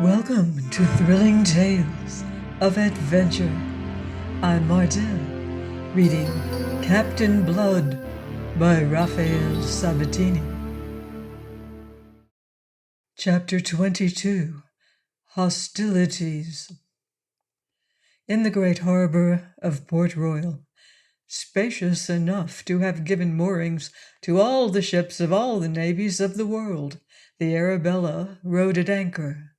Welcome to Thrilling Tales of Adventure. I'm Martin, reading Captain Blood by Raphael Sabatini. Chapter 22, Hostilities. In the great harbor of Port Royal, spacious enough to have given moorings to all the ships of all the navies of the world, the Arabella rode at anchor.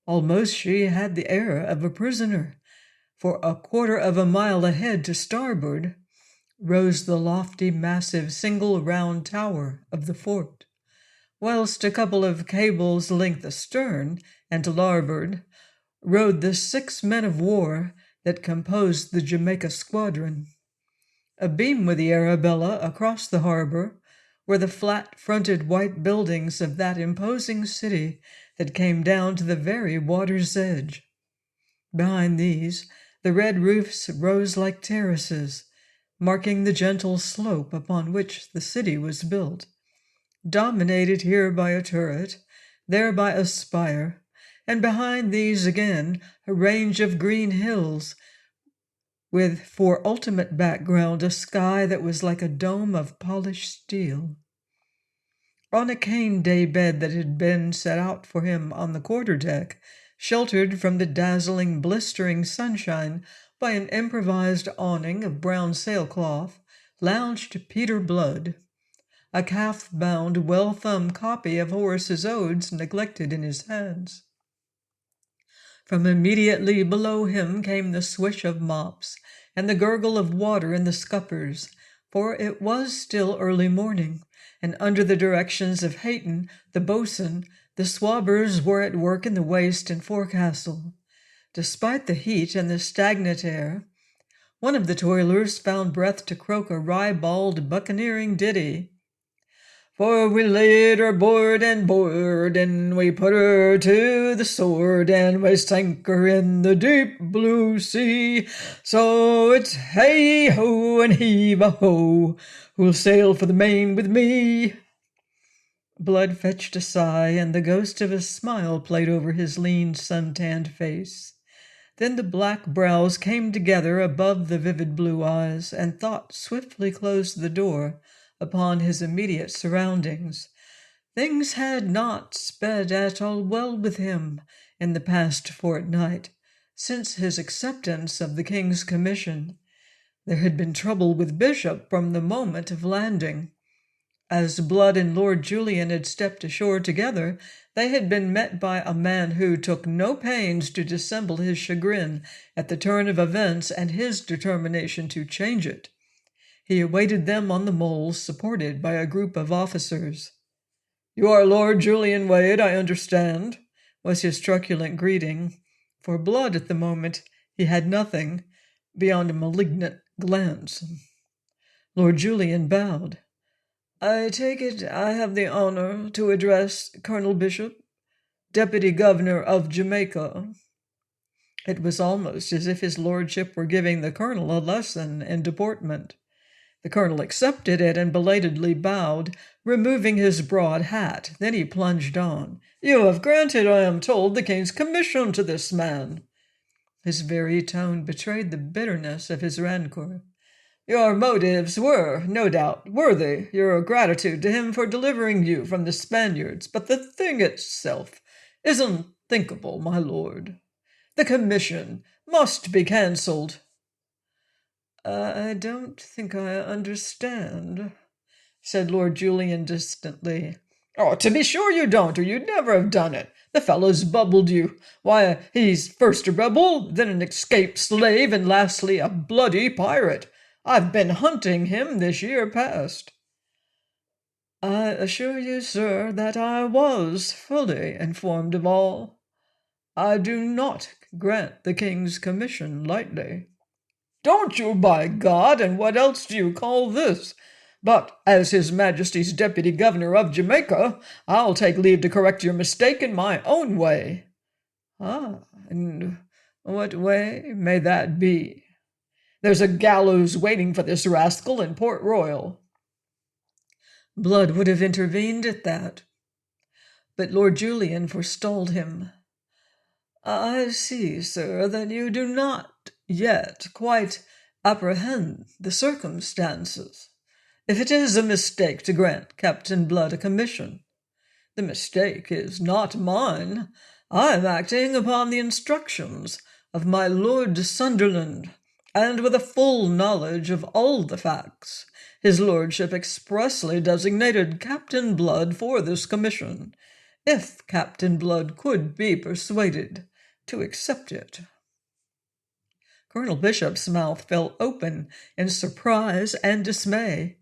Almost she had the air of a prisoner, for a quarter of a mile ahead to starboard rose the lofty, massive, single round tower of the fort, whilst a couple of cables' length astern and to larboard rode the 6 men of war that composed the Jamaica squadron. Abeam with the Arabella across the harbor were the flat-fronted white buildings of that imposing city that came down to the very water's edge. Behind these, the red roofs rose like terraces, marking the gentle slope upon which the city was built, dominated here by a turret, there by a spire, and behind these again a range of green hills, with for ultimate background a sky that was like a dome of polished steel. On a cane day bed that had been set out for him on the quarter-deck, sheltered from the dazzling, blistering sunshine by an improvised awning of brown sailcloth, lounged Peter Blood, a calf-bound, well-thumbed copy of Horace's Odes neglected in his hands. From immediately below him came the swish of mops and the gurgle of water in the scuppers, for it was still early morning, and under the directions of Hayton, the boatswain, the swabbers were at work in the waist and forecastle. Despite the heat and the stagnant air, one of the toilers found breath to croak a ribald buccaneering ditty. For we laid her board, and we put her to the sword, and we sank her in the deep blue sea. So it's hey-ho and heave-a-ho, who'll sail for the main with me? Blood fetched a sigh, and the ghost of a smile played over his lean, sun-tanned face. Then the black brows came together above the vivid blue eyes, and thought swiftly closed the door upon his immediate surroundings. Things had not sped at all well with him in the past fortnight, since his acceptance of the king's commission. There had been trouble with Bishop from the moment of landing. As Blood and Lord Julian had stepped ashore together, they had been met by a man who took no pains to dissemble his chagrin at the turn of events and his determination to change it. He awaited them on the mole, supported by a group of officers. "You are Lord Julian Wade, I understand," was his truculent greeting. For Blood at the moment he had nothing beyond a malignant glance. Lord Julian bowed. "I take it I have the honor to address Colonel Bishop, Deputy Governor of Jamaica." It was almost as if his lordship were giving the colonel a lesson in deportment. The colonel accepted it and belatedly bowed, removing his broad hat. Then he plunged on. "You have granted, I am told, the king's commission to this man." His very tone betrayed the bitterness of his rancor. "Your motives were, no doubt, worthy, your gratitude to him for delivering you from the Spaniards, but the thing itself is unthinkable, my lord. The commission must be cancelled." "I don't think I understand," said Lord Julian distantly. "Oh, to be sure you don't, or you'd never have done it. The fellow's bubbled you. Why, he's first a rebel, then an escaped slave, and lastly a bloody pirate. I've been hunting him this year past." "I assure you, sir, that I was fully informed of all. I do not grant the king's commission lightly." "Don't you, by God? And what else do you call this? But as His Majesty's Deputy Governor of Jamaica, I'll take leave to correct your mistake in my own way." "Ah, and what way may that be?" "There's a gallows waiting for this rascal in Port Royal." Blood would have intervened at that, but Lord Julian forestalled him. I see, sir, that you do not yet quite apprehend the circumstances. If it is a mistake to grant Captain Blood a commission, the mistake is not mine. I am acting upon the instructions of my Lord Sunderland, and with a full knowledge of all the facts. His lordship expressly designated Captain Blood for this commission, if Captain Blood could be persuaded to accept it. Colonel Bishop's mouth fell open in surprise and dismay.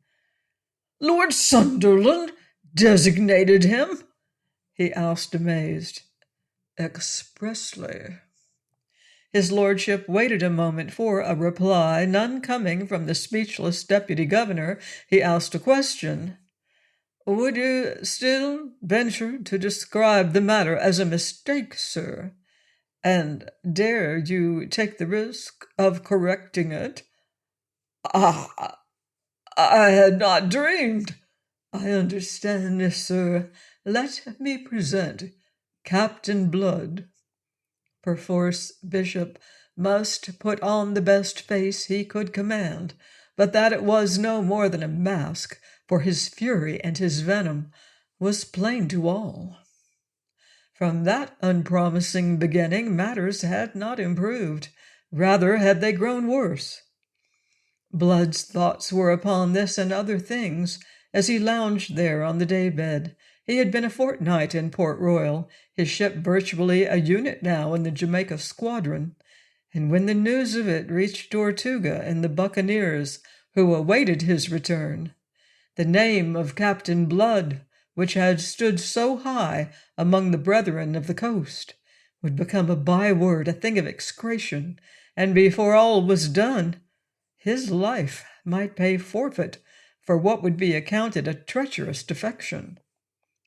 Lord Sunderland designated him? He asked, amazed. Expressly. His lordship waited a moment for a reply. None coming from the speechless deputy governor, he asked a question. Would you still venture to describe the matter as a mistake, sir? And dare you take the risk of correcting it? I had not dreamed. I understand, sir. Let me present Captain Blood. Perforce Bishop must put on the best face he could command, but that it was no more than a mask for his fury and his venom was plain to all. From that unpromising beginning, matters had not improved. Rather had they grown worse. Blood's thoughts were upon this and other things as he lounged there on the daybed. He had been a fortnight in Port Royal, his ship virtually a unit now in the Jamaica squadron, and when the news of it reached Tortuga and the buccaneers who awaited his return, the name of Captain Blood, which had stood so high among the brethren of the coast, would become a byword, a thing of execration, and before all was done, his life might pay forfeit for what would be accounted a treacherous defection.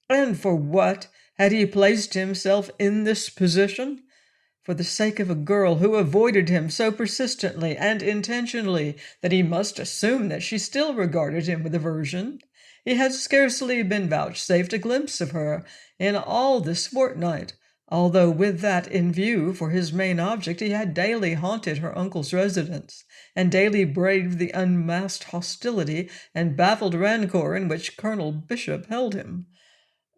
And for what had he placed himself in this position? For the sake of a girl who avoided him so persistently and intentionally that he must assume that she still regarded him with aversion. He had scarcely been vouchsafed a glimpse of her in all this fortnight, although with that in view for his main object he had daily haunted her uncle's residence, and daily braved the unmasked hostility and baffled rancor in which Colonel Bishop held him.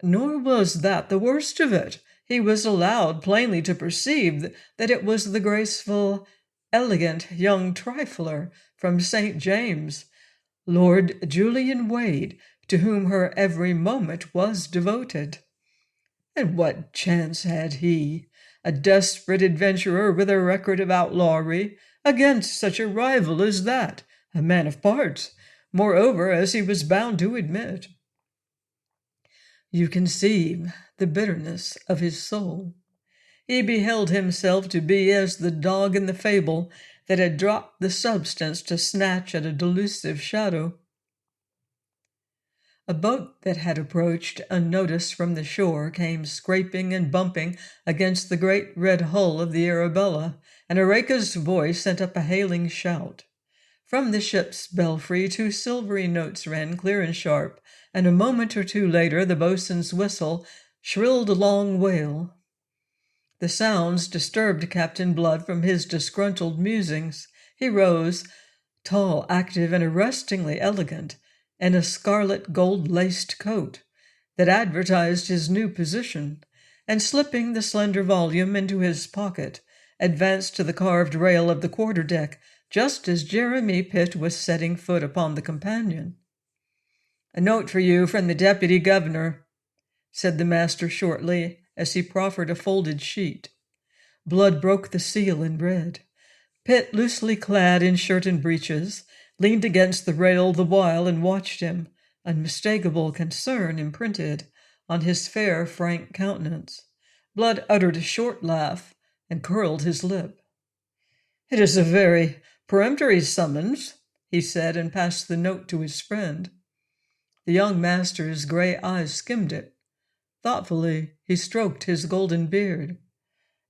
Nor was that the worst of it. He was allowed plainly to perceive that it was the graceful, elegant young trifler from St. James, Lord Julian Wade, to whom her every moment was devoted. And what chance had he, a desperate adventurer with a record of outlawry, against such a rival as that, a man of parts, moreover, as he was bound to admit? You conceive the bitterness of his soul. He beheld himself to be as the dog in the fable that had dropped the substance to snatch at a delusive shadow. A boat that had approached unnoticed from the shore came scraping and bumping against the great red hull of the Arabella, and Eureka's voice sent up a hailing shout. From the ship's belfry 2 silvery notes ran clear and sharp, and a moment or two later the boatswain's whistle shrilled a long wail. The sounds disturbed Captain Blood from his disgruntled musings. He rose, tall, active, and arrestingly elegant, in a scarlet gold-laced coat that advertised his new position, and slipping the slender volume into his pocket, advanced to the carved rail of the quarter-deck just as Jeremy Pitt was setting foot upon the companion. "A note for you from the deputy governor," said the master shortly, as he proffered a folded sheet. Blood broke the seal and read. Pitt, loosely clad in shirt and breeches, leaned against the rail the while and watched him, unmistakable concern imprinted on his fair, frank countenance. Blood uttered a short laugh and curled his lip. "It is a very peremptory summons," he said, and passed the note to his friend. The young master's gray eyes skimmed it. Thoughtfully, he stroked his golden beard.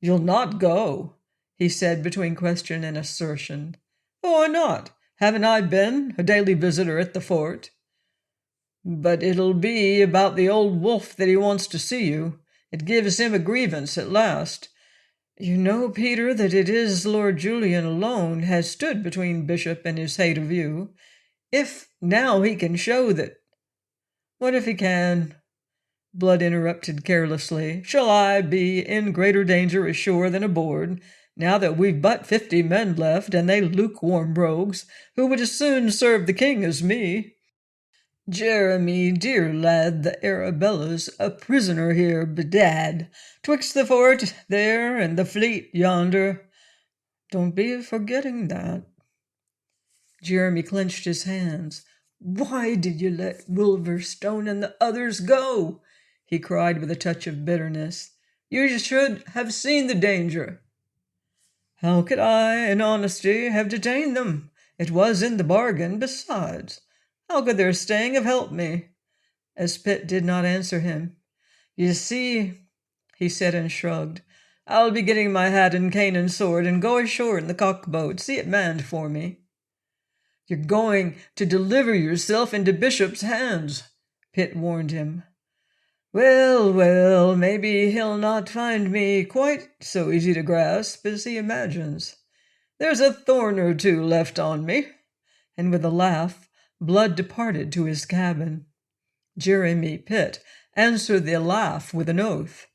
"You'll not go," he said between question and assertion. "Why not? Haven't I been a daily visitor at the fort?" "But it'll be about the old wolf that he wants to see you. It gives him a grievance at last. You know, Peter, that it is Lord Julian alone has stood between Bishop and his hate of you. If now he can show that— What if he can? Blood interrupted carelessly. Shall I be in greater danger ashore than aboard, now that we've but 50 men left, and they lukewarm rogues, who would as soon serve the king as me? Jeremy, dear lad, the Arabella's a prisoner here, bedad, twixt the fort there and the fleet yonder. Don't be forgetting that. Jeremy clenched his hands. Why did you let Wolverstone and the others go? He cried with a touch of bitterness. You should have seen the danger. How could I, in honesty, have detained them? It was in the bargain. Besides, how could their staying have helped me? As Pitt did not answer him. You see, he said and shrugged, I'll be getting my hat and cane and sword and go ashore in the cockboat. See it manned for me. You're going to deliver yourself into Bishop's hands, Pitt warned him. Well, well, maybe he'll not find me quite so easy to grasp as he imagines. There's a thorn or two left on me. And with a laugh, Blood departed to his cabin. Jeremy Pitt answered the laugh with an oath.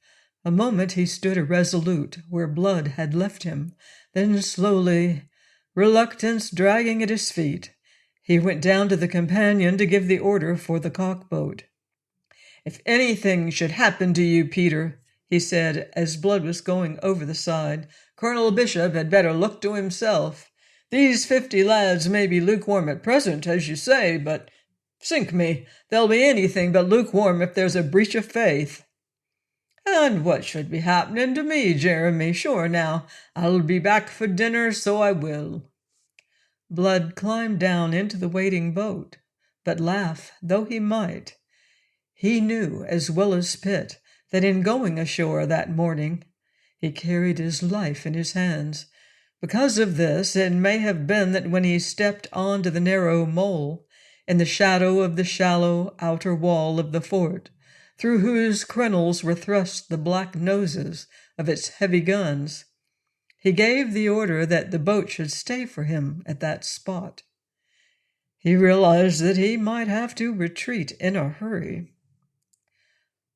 A moment he stood irresolute where Blood had left him, then slowly, reluctance dragging at his feet, he went down to the companion to give the order for the cockboat. If anything should happen to you, Peter, he said as Blood was going over the side, Colonel Bishop had better look to himself. These 50 lads may be lukewarm at present, as you say, but sink me, they'll be anything but lukewarm if there's a breach of faith. And what should be happening to me, Jeremy? Sure now, I'll be back for dinner, so I will. Blood climbed down into the waiting boat, but laugh though he might, he knew as well as Pitt that in going ashore that morning he carried his life in his hands. Because of this, it may have been that when he stepped onto the narrow mole, in the shadow of the shallow outer wall of the fort, through whose crenels were thrust the black noses of its heavy guns, he gave the order that the boat should stay for him at that spot. He realized that he might have to retreat in a hurry.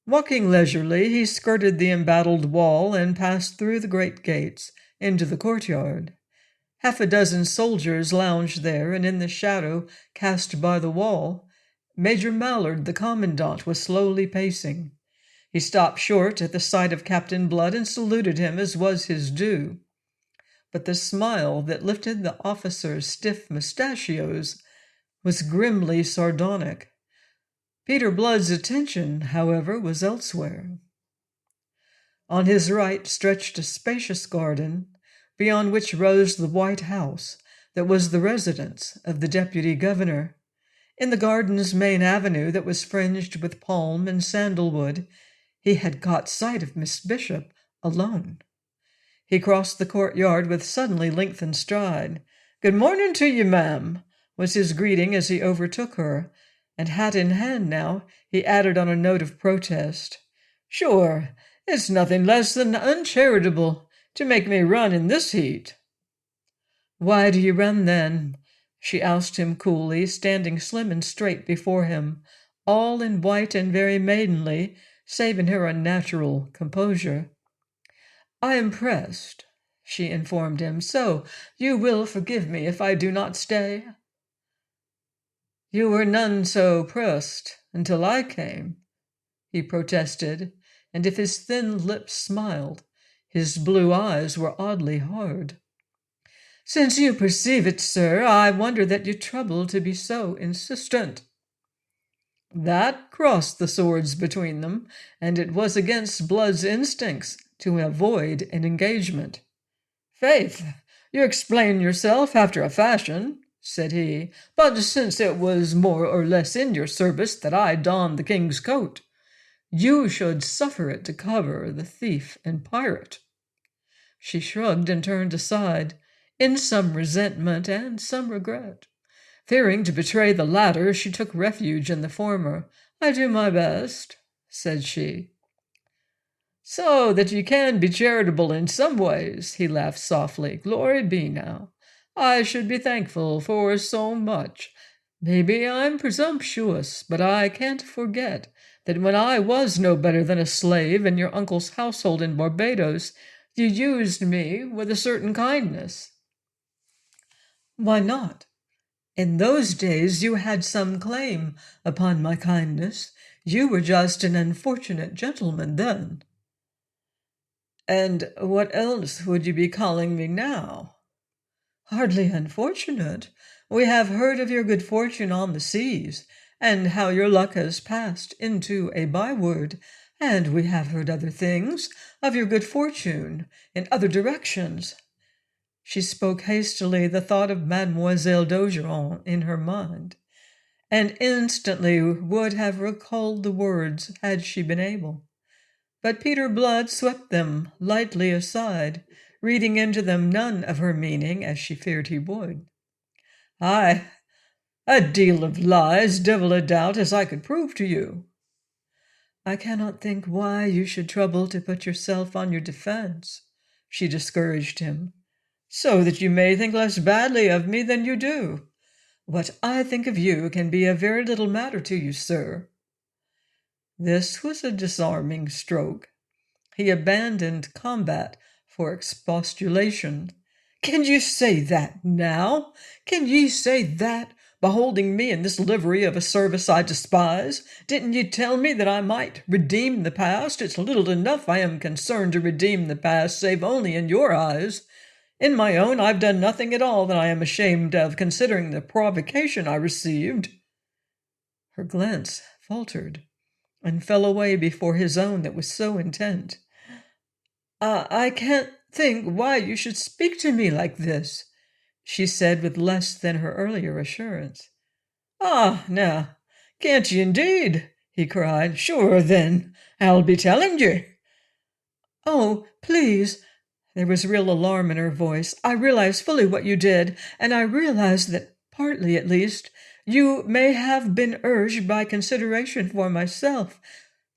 Walking leisurely, he skirted the embattled wall and passed through the great gates into the courtyard. 6 soldiers lounged there, and in the shadow cast by the wall, Major Mallard, the commandant, was slowly pacing. He stopped short at the sight of Captain Blood and saluted him as was his due. But the smile that lifted the officer's stiff mustachios was grimly sardonic. Peter Blood's attention, however, was elsewhere. On his right stretched a spacious garden, beyond which rose the White House that was the residence of the deputy governor. In the garden's main avenue that was fringed with palm and sandalwood, he had caught sight of Miss Bishop alone. He crossed the courtyard with suddenly lengthened stride. "Good morning to you, ma'am," was his greeting as he overtook her, and hat in hand now, he added on a note of protest, "Sure, it's nothing less than uncharitable to make me run in this heat." "Why do you run, then?" she asked him coolly, standing slim and straight before him, all in white and very maidenly, save in her unnatural composure. "I am pressed," she informed him, "so you will forgive me if I do not stay." "You were none so pressed until I came," he protested, and if his thin lips smiled, his blue eyes were oddly hard. "Since you perceive it, sir, I wonder that you trouble to be so insistent." That crossed the swords between them, and it was against Blood's instincts to avoid an engagement. "Faith, you explain yourself after a fashion," said he, "but since it was more or less in your service that I donned the king's coat, you should suffer it to cover the thief and pirate." She shrugged and turned aside, in some resentment and some regret. Fearing to betray the latter, she took refuge in the former. "I do my best," said she. So that you can be charitable in some ways, he laughed softly. Glory be now. I should be thankful for so much. Maybe I'm presumptuous, but I can't forget that when I was no better than a slave in your uncle's household in Barbados, you used me with a certain kindness. Why not? In those days you had some claim upon my kindness. You were just an unfortunate gentleman then. And what else would you be calling me now? Hardly unfortunate. We have heard of your good fortune on the seas, and how your luck has passed into a byword, and we have heard other things of your good fortune in other directions. She spoke hastily, the thought of Mademoiselle d'Ogeron in her mind, and instantly would have recalled the words had she been able. But Peter Blood swept them lightly aside, reading into them none of her meaning, as she feared he would. Ay, a deal of lies, devil a doubt, as I could prove to you. I cannot think why you should trouble to put yourself on your defense, she discouraged him, so that you may think less badly of me than you do. What I think of you can be a very little matter to you, sir. This was a disarming stroke. He abandoned combat for expostulation. Can ye say that now? Can ye say that, beholding me in this livery of a service I despise? Didn't ye tell me that I might redeem the past? It's little enough I am concerned to redeem the past, save only in your eyes. In my own, I've done nothing at all that I am ashamed of, considering the provocation I received. Her glance faltered and fell away before his own that was so intent. I can't think why you should speak to me like this, she said with less than her earlier assurance. Ah, now, can't ye indeed? He cried. Sure, then, I'll be telling ye. Oh, please. There was real alarm in her voice. I realize fully what you did, and I realize that, partly at least, you may have been urged by consideration for myself.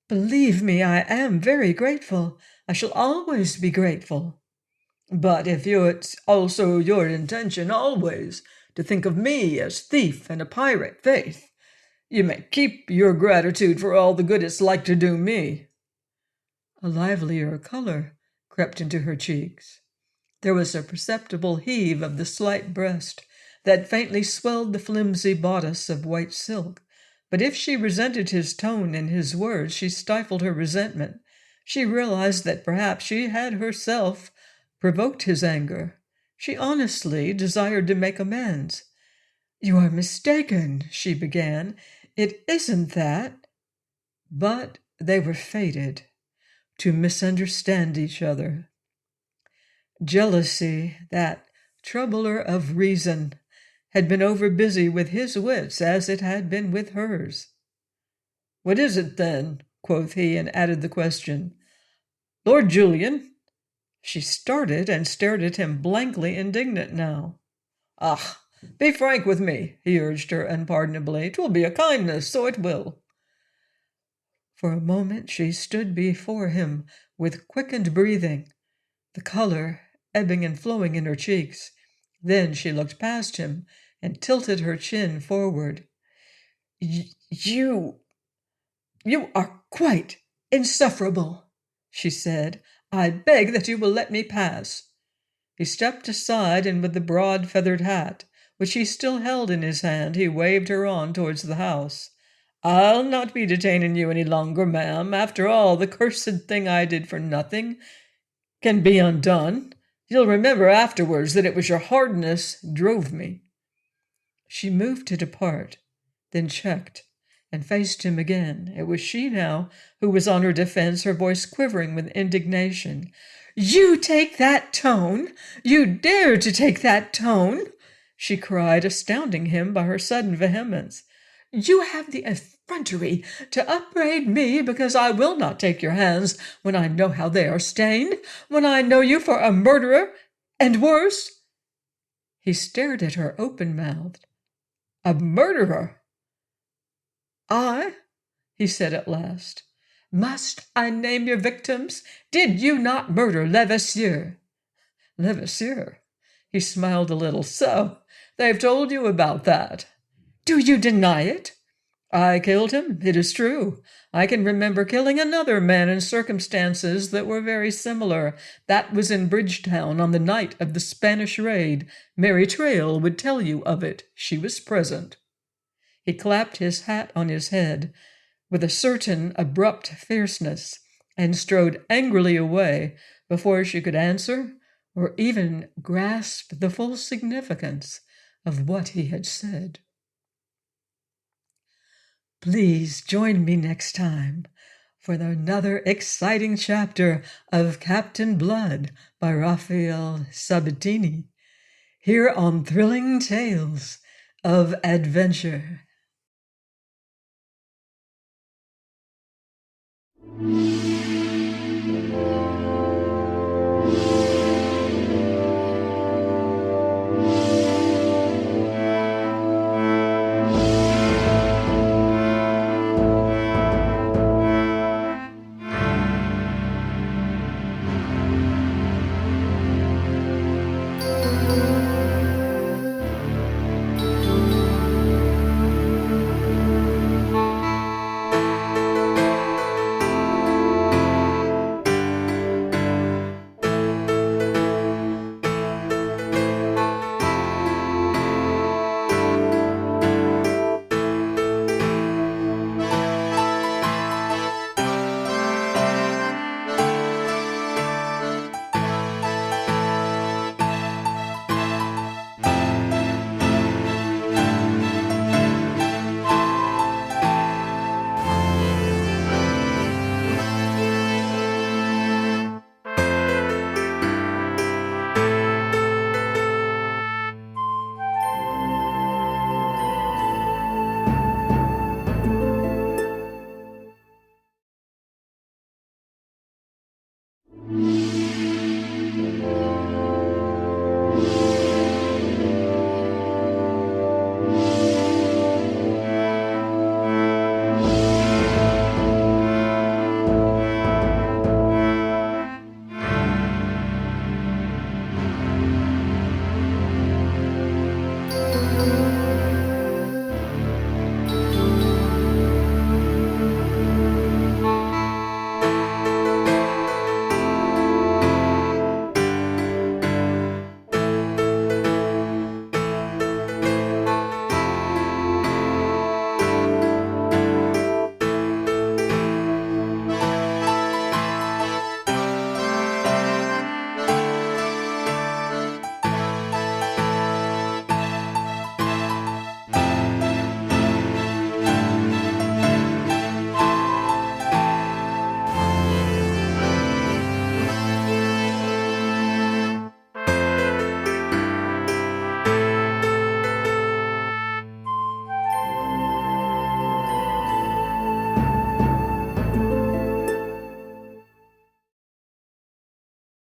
Believe me, I am very grateful. I shall always be grateful. But if it's also your intention always to think of me as thief and a pirate, faith, you may keep your gratitude for all the good it's like to do me. A livelier color crept into her cheeks. There was a perceptible heave of the slight breast that faintly swelled the flimsy bodice of white silk. But if she resented his tone and his words, she stifled her resentment. She realized that perhaps she had herself provoked his anger. She honestly desired to make amends. You are mistaken, she began. It isn't that. But they were fated to misunderstand each other. Jealousy, that troubler of reason, had been overbusy with his wits as it had been with hers. What is it, then? Quoth he, and added the question. Lord Julian? She started and stared at him blankly indignant now. Ah, be frank with me, he urged her unpardonably. 'Twill be a kindness, so it will. For a moment she stood before him with quickened breathing, the color ebbing and flowing in her cheeks. Then she looked past him and tilted her chin forward. You are quite insufferable, she said. I beg that you will let me pass. He stepped aside, and with the broad feathered hat, which he still held in his hand, he waved her on towards the house. I'll not be detaining you any longer, ma'am. After all, the cursed thing I did for nothing can be undone. You'll remember afterwards that it was your hardness drove me. She moved to depart, then checked, and faced him again. It was she now who was on her defense, her voice quivering with indignation. You take that tone? You dare to take that tone? She cried, astounding him by her sudden vehemence. You have the effrontery to upbraid me because I will not take your hands when I know how they are stained, when I know you for a murderer, and worse. He stared at her open-mouthed. A murderer? I? He said at last. Must I name your victims? Did you not murder Levasseur? Levasseur? He smiled a little. So, they've told you about that. Do you deny it? I killed him, it is true. I can remember killing another man in circumstances that were very similar. That was in Bridgetown on the night of the Spanish raid. Mary Trail would tell you of it. She was present. He clapped his hat on his head with a certain abrupt fierceness and strode angrily away before she could answer or even grasp the full significance of what he had said. Please join me next time for another exciting chapter of Captain Blood by Raphael Sabatini, here on Thrilling Tales of Adventure.